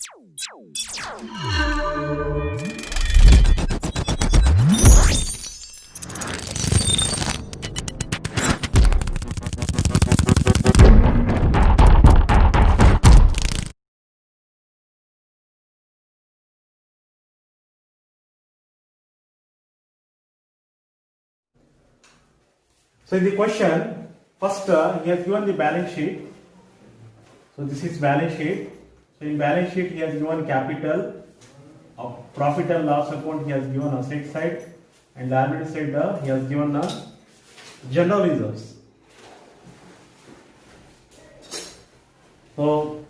So in the question, first he has given the balance sheet. So this is balance sheet. So in balance sheet he has given capital, profit and loss account he has given asset side, and liability side he has given general reserves. So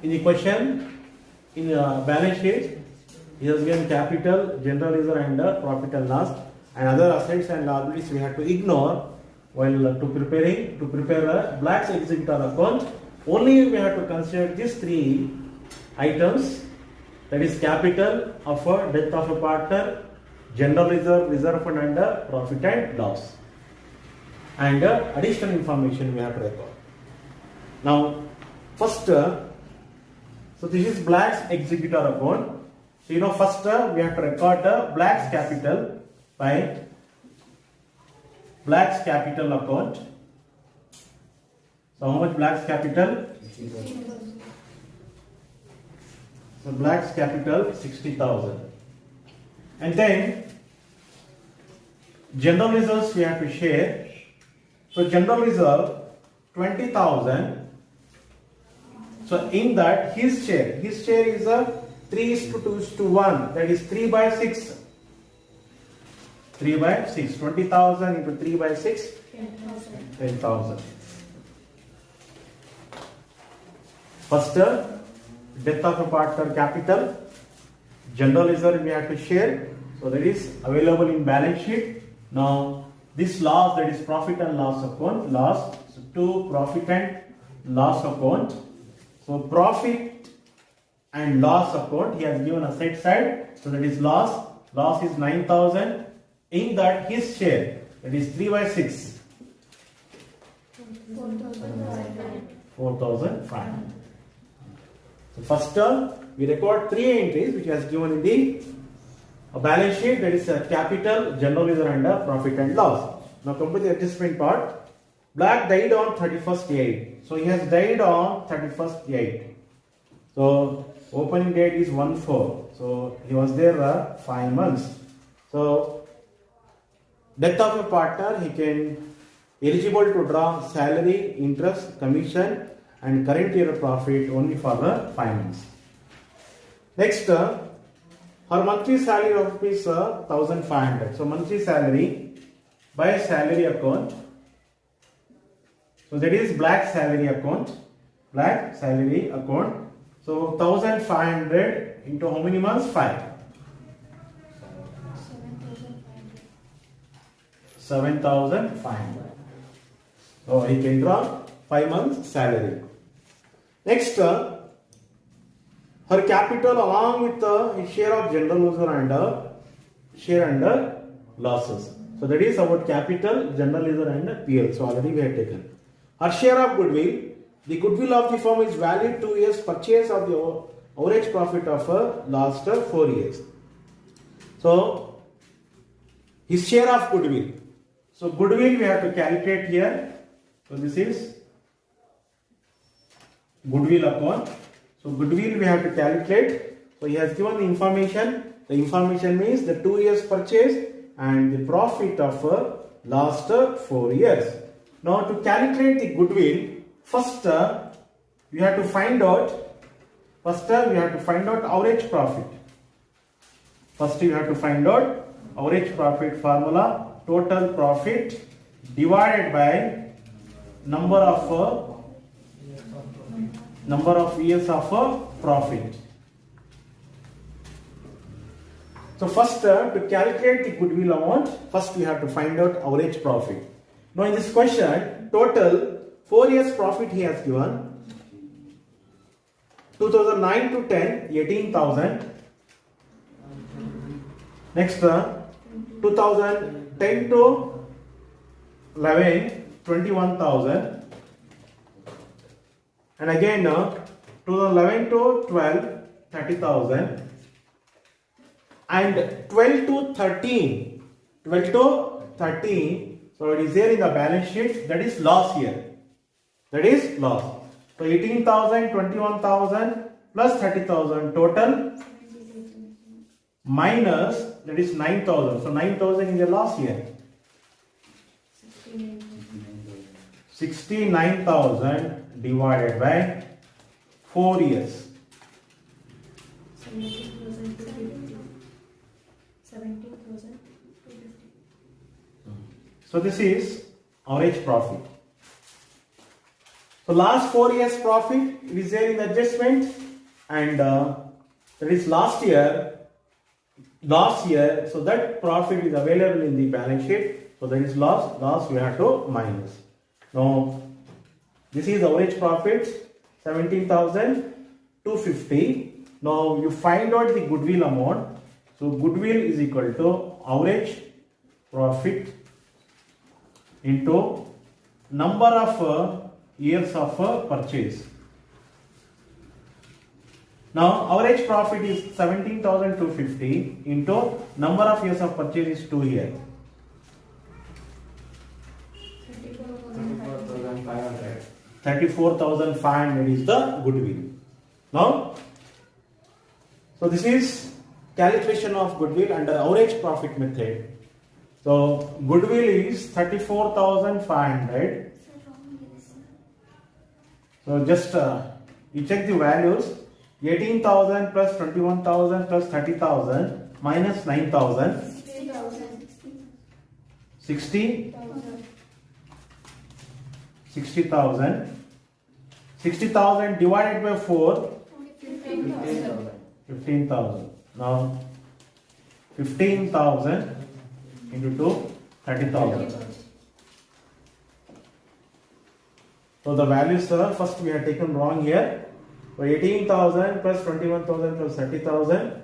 in the question, in balance sheet he has given capital, general reserve and profit and loss, and other assets and liabilities we have to ignore while to prepare a Black's executor account. Only we have to consider these three items, that is capital of a death of a partner, general reserve, reserve fund and profit and loss, and additional information we have to record. Now first, so this is Black's executor account. So first we have to record Black's capital by Black's capital account. So how much Black's capital? 60,000. So Black's capital 60,000. And then general reserves we have to share. So general reserve 20,000. So in that his share is a 3:2:1, that is 3 by 6. 3 by 6. 20,000 into 3 by 6. 10,000. First, death of a partner capital, general reserve we have to share. So that is available in balance sheet. Now this loss, that is profit and loss account, loss. So to profit and loss account. So profit and loss account he has given asset side. So that is loss. Loss is 9,000. In that his share, that is 3 by 6. 4,500. So first we record three entries which has given in the balance sheet, that is capital, general reserve and profit and loss. Now come to the adjustment part. Black died on 31st 8. So he has died on 31st 8. So opening date is 1/4. So he was there 5 months. So death of a partner, he can eligible to draw salary, interest, commission and current year profit only for 5 months. Next, her monthly salary of rupees 1,500. So monthly salary by salary account. So that is Black salary account. Black salary account. So 1,500 into how many months? 5. 7,500. So he can draw 5 months salary. Next, her capital along with his share of general reserve and share and losses. So that is about capital, general reserve and PL. So already we have taken. Her share of goodwill. The goodwill of the firm is valid 2 years purchase of the average profit of last 4 years. So his share of goodwill. So goodwill we have to calculate here. So this is goodwill account. So goodwill we have to calculate. So he has given the information. The information means the 2 years purchase and the profit of last 4 years. Now to calculate the goodwill, first we have to find out. Average profit. First we have to find out average profit formula. Total profit divided by number of years of profit. So first to calculate the goodwill amount, first we have to find out average profit. Now in this question, total 4 years profit he has given. 2009 to 10, 18,000. Next 2010 to 11, 21,000. And again 2011 to 12, 30,000, and 12 to 13, 12 to 13, so it is there in the balance sheet, that is loss here. That is loss. So 18,000, 21,000 plus 30,000 total minus, that is 9,000. So 9,000 is a loss here. 69,000 divided by 4 years. 17,250. So this is average profit. So last 4 years profit is there in the adjustment, and that is last year. So that profit is available in the balance sheet. So that is loss we have to minus. Now this is average profit 17,250. Now you find out the goodwill amount. So goodwill is equal to average profit into number of years of purchase. Now average profit is 17,250 into number of years of purchase is 2 here. 34,500. 34,500 is the goodwill. Now, so this is calculation of goodwill under average profit method. So goodwill is 34,500. So just you check the values. 18,000 plus 21,000 plus 30,000 minus 9,000. 60,000. 60,000 divided by 4. 15,000. Now 15,000 into 2, 30,000. So the values first we have taken wrong here. So 18,000 plus 21,000 plus 30,000.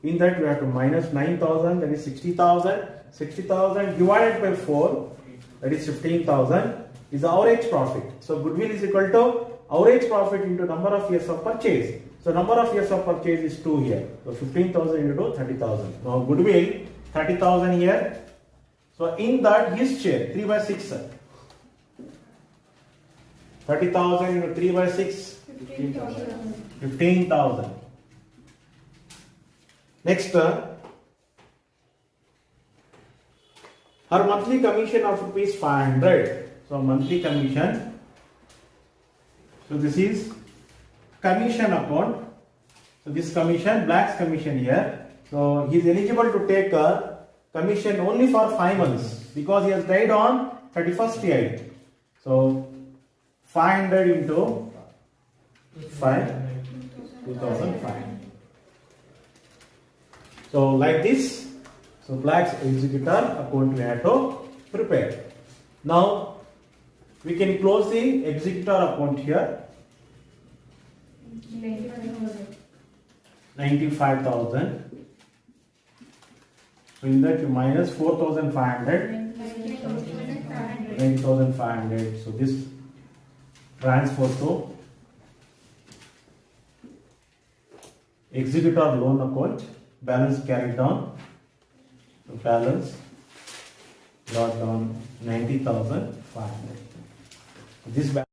In that we have to minus 9,000, that is 60,000. 60,000 divided by 4, that is 15,000, is the average profit. So goodwill is equal to average profit into number of years of purchase. So number of years of purchase is 2 here. So 15,000 into 30,000. Now goodwill 30,000 here. So in that his share 3 by 6. 30,000 into 3 by 6. 15,000. Next, her monthly commission of rupees 500. So monthly commission. So this is commission account. So this commission, Black's commission here. So he is eligible to take a commission only for 5 months because he has died on 31st year. So 500 into 5, 2,500. So like this, so Black's executor account we have to prepare. Now we can close the executor account here. 95,000. So in that you minus 4,500. 9,500. So this transfer to executor loan account. Balance carried down. So balance brought down 90,500. This balance